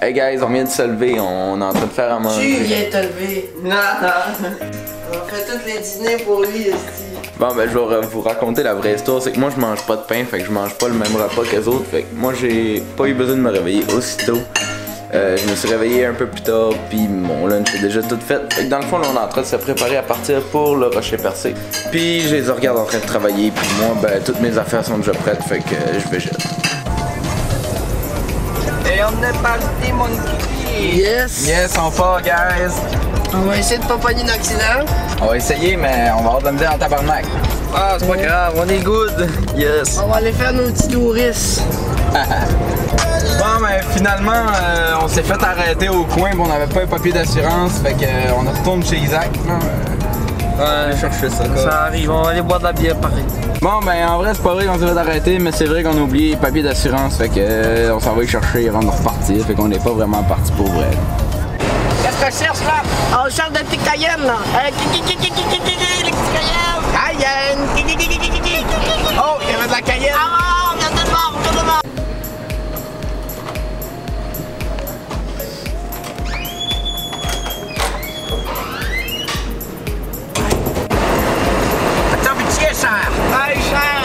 Hey guys, on vient de se lever, on est en train de faire à manger. Tu viens de te lever. Non. On fait tous les dîners pour lui ici. Bon ben je vais vous raconter la vraie histoire, c'est que moi je mange pas de pain, fait que je mange pas le même repas que les autres, fait que moi j'ai pas eu besoin de me réveiller aussitôt. Je me suis réveillé un peu plus tard, puis mon lunch est déjà tout fait. Fait que dans le fond, là, on est en train de se préparer à partir pour le rocher percé. Puis je les regarde en train de travailler, puis moi, ben toutes mes affaires sont déjà prêtes, fait que je vais jeter. Et on est parti, mon kiki! Yes! Yes, on part, guys! On va essayer de pas pogner d'accident. On va essayer, mais on va avoir de la misère en tabarnak. Ah, c'est pas grave, on est good! Yes! On va aller faire nos petits touristes. Bon, mais finalement, on s'est fait arrêter au coin, on n'avait pas un papier d'assurance, fait qu'on retourne chez Isaac. Ouais, chercher ça. Ça arrive, on va aller boire de la bière pareil. Bon, ben en vrai, c'est pas vrai qu'on s'est fait arrêter, mais c'est vrai qu'on a oublié les papiers d'assurance, fait que on s'en va y chercher avant de repartir, fait qu'on n'est pas vraiment parti pour vrai. Qu'est-ce que je cherche là? On cherche des petits Cayennes là. Les petits Cayennes. Cayenne. Oh, il y avait de la Cayenne. Ah, on vient de le voir, on vient de le voir. T'as envie de chier, cher! Hey, cher.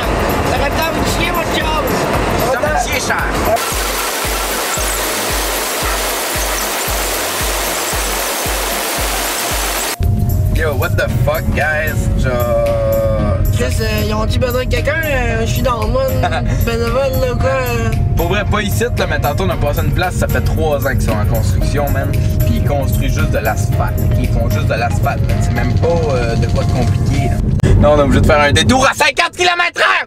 T'aurais pas envie de chier, mon chum? T'as envie de chier, cher! Yo, what the fuck, guys? Chris, ils ont-tu besoin de quelqu'un? Je suis dans le monde bénévole là ou quoi? Pour vrai, pas ici, là, mais tantôt on a passé une place, ça fait 3 ans qu'ils sont en construction, man. Puis ils construisent juste de l'asphalte. Ils font juste de l'asphalte, man. C'est même pas de quoi de compliqué, là. Non, on est obligé de faire un détour à 50 km/h!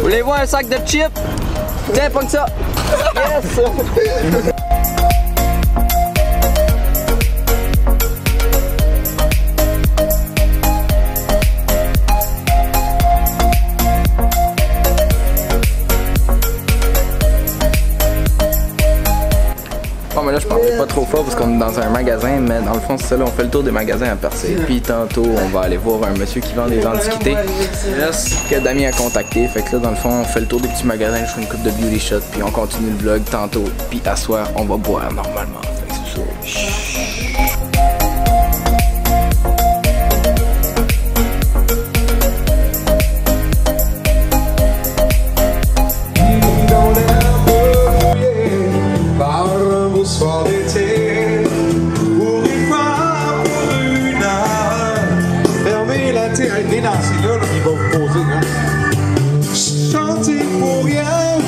Voulez-vous un sac de chips? Tiens, pogne ça! Yes! Bon mais là je parlerai pas trop fort parce qu'on est dans un magasin, mais dans le fond c'est ça là, on fait le tour des magasins à Percé. Puis tantôt on va aller voir un monsieur qui vend des antiquités que Damien a contacté. Fait que là dans le fond on fait le tour des petits magasins, je fais une coupe de beauty shot, puis on continue le vlog tantôt. Puis à soir on va boire normalement. Fait que c'est ça. Il va vous poser, hein. Chanter pour rien,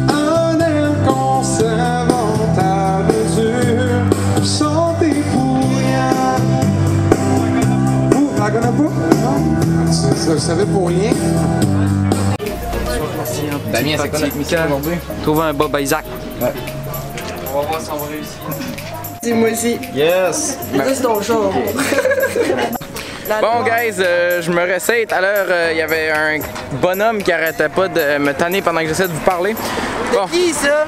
un air qu'on s'invente à mesure. Chanter pour rien. Vous, la connais pas? Tu savais pour rien? Damien, c'est quoi notre mission aujourd'hui? Trouver un Bob Isaac. Ouais. On va voir si on va réussir. C'est moi aussi. Yes! Ça, c'est ton show. Bon guys, je me réessaye. Tout à l'heure, il y avait un bonhomme qui arrêtait pas de me tanner pendant que j'essaie de vous parler. Bon. C'est qui ça?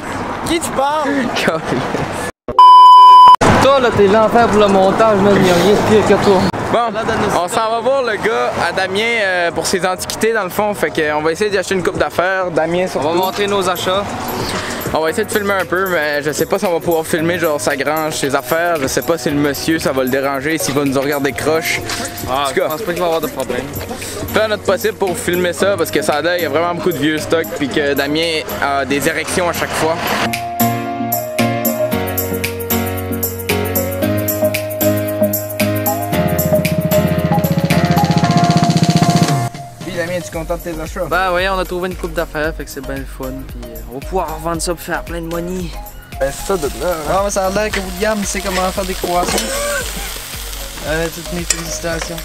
Qui tu parles? Toi là, t'es l'enfer pour le montage, là, il n'y a rien de pire que toi. Bon, on s'en va voir le gars à Damien pour ses antiquités dans le fond. Fait qu'on va essayer d'acheter une coupe d'affaires. Damien surtout. On va montrer nos achats. On va essayer de filmer un peu, mais je sais pas si on va pouvoir filmer genre sa grange, ses affaires. Je sais pas si le monsieur ça va le déranger, s'il va nous regarder croche. Ah, En tout je cas, pense pas qu'il va y avoir de problème. faire notre possible pour filmer ça parce que ça a l'air, il y a vraiment beaucoup de vieux stocks puis que Damien a des érections à chaque fois. Puis Damien, es-tu content de tes achats? Ben oui, on a trouvé une coupe d'affaires, fait que c'est bien le fun. Puis on va pouvoir revendre ça pour faire plein de money. Ben c'est ça de là. Ah, mais ça a l'air que William sait comment faire des croissants. Toutes mes félicitations.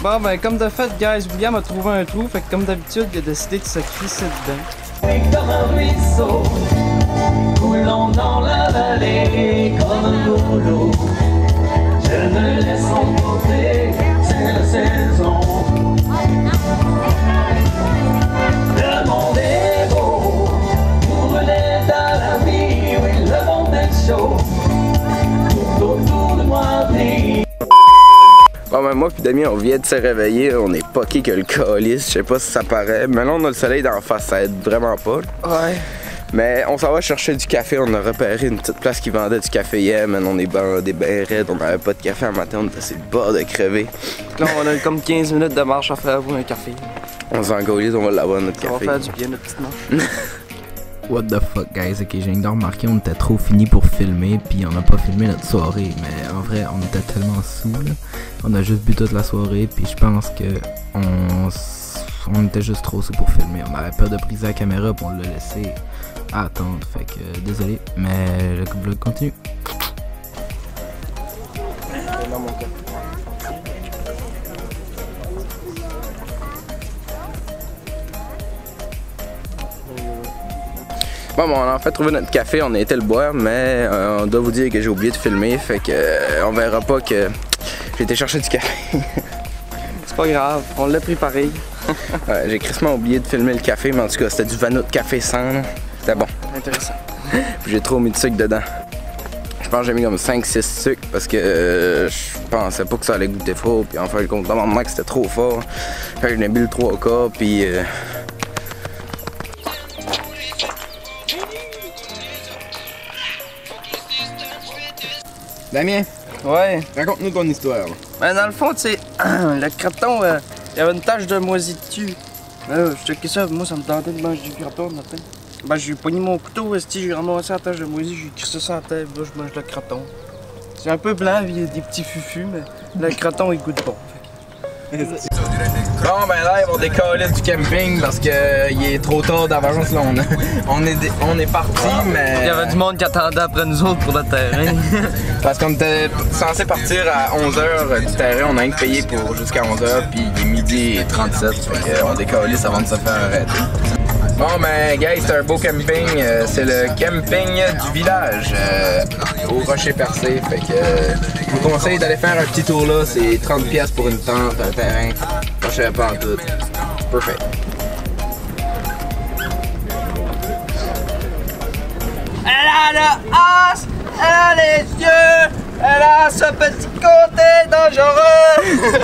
Bon ben comme de fait, guys, William a trouvé un trou, fait que comme d'habitude, il a décidé de se crisser dedans. Comme un ruisseau, coulant dans la vallée, comme un rouleau. Je me laisse emporter, c'est la saison. Le monde est Bon ben moi pis Damien on vient de se réveiller, on est poqué que le calice, je sais pas si ça paraît, mais là on a le soleil d'en face, ça aide vraiment pas. Ouais. Mais on s'en va chercher du café, on a repéré une petite place qui vendait du café hier, mais on est bandés ben raides, on avait pas de café un matin, on était sur le bord de crever. Là on a comme 15 minutes de marche à faire pour un café. On s'en galise, on va l'avoir notre On café. va faire du bien notre petite marche. What the fuck guys, ok j'ai rien remarqué, on était trop fini pour filmer puis on n'a pas filmé notre soirée, mais en vrai on était tellement sous là, on a juste bu toute la soirée puis je pense que on était juste trop sous pour filmer, on avait peur de briser la caméra puis on l'a laissé attendre, fait que désolé, mais le vlog continue. Bon, on a en fait trouvé notre café, on a été le boire, mais on doit vous dire que j'ai oublié de filmer, fait que on verra pas que j'ai été chercher du café. C'est pas grave, on l'a pris pareil. Ouais, j'ai crissement oublié de filmer le café, mais en tout cas c'était du vanneau de café sans, là. C'était bon. Intéressant. Puis j'ai trop mis de sucre dedans. Je pense que j'ai mis comme 5-6 sucres parce que je pensais pas que ça allait goûter fort, puis en fin de compte, normalement que c'était trop fort. Fait que j'en ai bu le 3 quarts, puis Damien, Ouais. raconte-nous ton histoire. Ben dans le fond, tu sais, le croton, il y avait une tache de moisi dessus. Je checkais ça, moi ça me tentait de manger du croton le matin. Ben j'ai pogné mon couteau, j'ai ramassé la tache de moisi, j'ai crissé ça à terre, là je mange le croton. C'est un peu blanc, il y a des petits fufus, mais le croton il goûte bon. Bon ben là, ils vont décoller du camping parce que il est trop tard d'avance là. On est parti, mais. Il y avait du monde qui attendait après nous autres pour le terrain. Parce qu'on était censé partir à 11h du terrain, on a rien que payé pour jusqu'à 11h, puis il est midi et 37, fait qu'on décollisse avant de se faire arrêter. Bon ben guys, c'est un beau camping, c'est le camping du village au Rocher Percé, fait que je vous conseille d'aller faire un petit tour là, c'est 30$ pour une tente, un terrain, pas cher pas en tout, perfect. Elle a le as, elle a les yeux, elle a ce petit côté dangereux.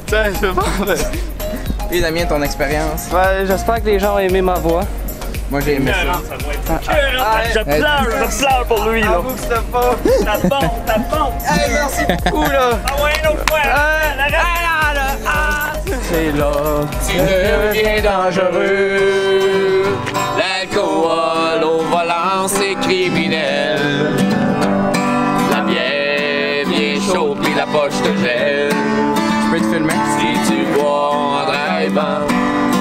Tiens, je vais Et Damien, ton expérience? Ouais, j'espère que les gens ont aimé ma voix. Moi j'ai aimé ça. Je pleure pour lui là. Avoue que c'était pas. Ta bombe. Hey, merci beaucoup là. Ah ouais, une autre fois. Elle a le as. C'est là. Tu deviens dangereux. L'alcool au volant, c'est criminel. La bière bien chaude, puis la poche de gel. Je peux te filmer? Si tu bois en drivant,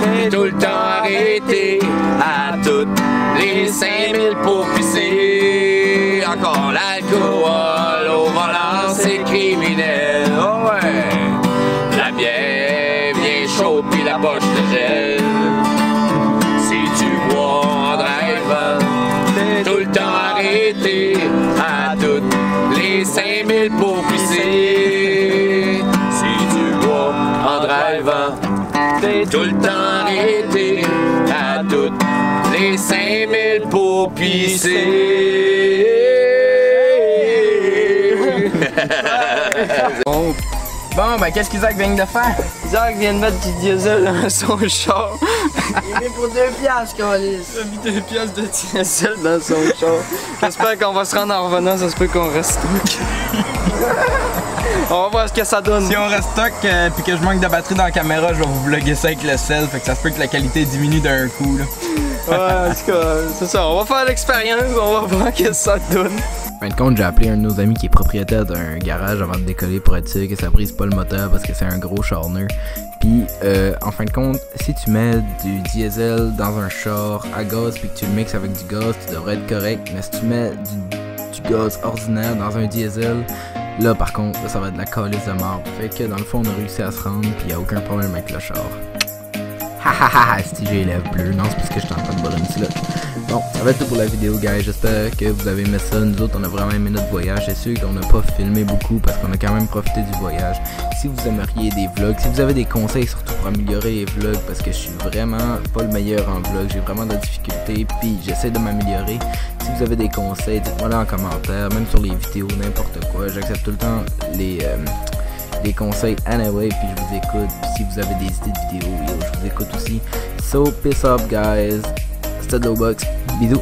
t'es tout le temps arrêté à toutes les 5000 pour pisser. Encore l'alcool au volant, c'est criminel. Oh ouais. La bière bien chaude, puis la poche de gel. Si tu bois en drivant, t'es tout le temps arrêté à toutes les 5000 pour pisser. Si tu bois en drivant, t'es tout le temps arrêté à toutes les 5000 pour pisser. Bon ben qu'est-ce qu'Isaac vient de faire? Isaac vient de mettre du diesel dans son char. Il est pour 2$, câlisse. Il a mis 2 piastres de diesel dans son char. J'espère qu'on va se rendre en revenant, ça se peut qu'on reste stock. On va voir ce que ça donne. Si on reste stock puis que je manque de batterie dans la caméra, je vais vous vlogger ça avec le sel, fait que ça se peut que la qualité diminue d'un coup là. Ouais, en tout cas, c'est ça, on va faire l'expérience, on va voir ce que ça donne. En fin de compte, j'ai appelé un de nos amis qui est propriétaire d'un garage avant de décoller pour être sûr que ça brise pas le moteur parce que c'est un gros charneux. Puis, en fin de compte, si tu mets du diesel dans un char à gaz puis que tu le mixes avec du gaz, tu devrais être correct. Mais si tu mets du gaz ordinaire dans un diesel, là par contre, là, ça va être de la calice de marbre. Fait que dans le fond, on a réussi à se rendre puis y a aucun problème avec le char. Hahaha, si j'ai les lèvres bleues. Non, c'est parce que je suis en train de boire une slot. Bon, ça va être tout pour la vidéo, guys. J'espère que vous avez aimé ça. Nous autres, on a vraiment aimé notre voyage. C'est sûr qu'on n'a pas filmé beaucoup parce qu'on a quand même profité du voyage. Si vous aimeriez des vlogs, si vous avez des conseils surtout pour améliorer les vlogs, parce que je suis vraiment pas le meilleur en vlog, j'ai vraiment de la difficulté, puis j'essaie de m'améliorer. Si vous avez des conseils, dites-moi là en commentaire, même sur les vidéos, n'importe quoi. J'accepte tout le temps les conseils anyway, puis je vous écoute. Puis si vous avez des idées de vidéos, je vous écoute aussi. So, peace up, guys. C'était Lowbox. Bisous.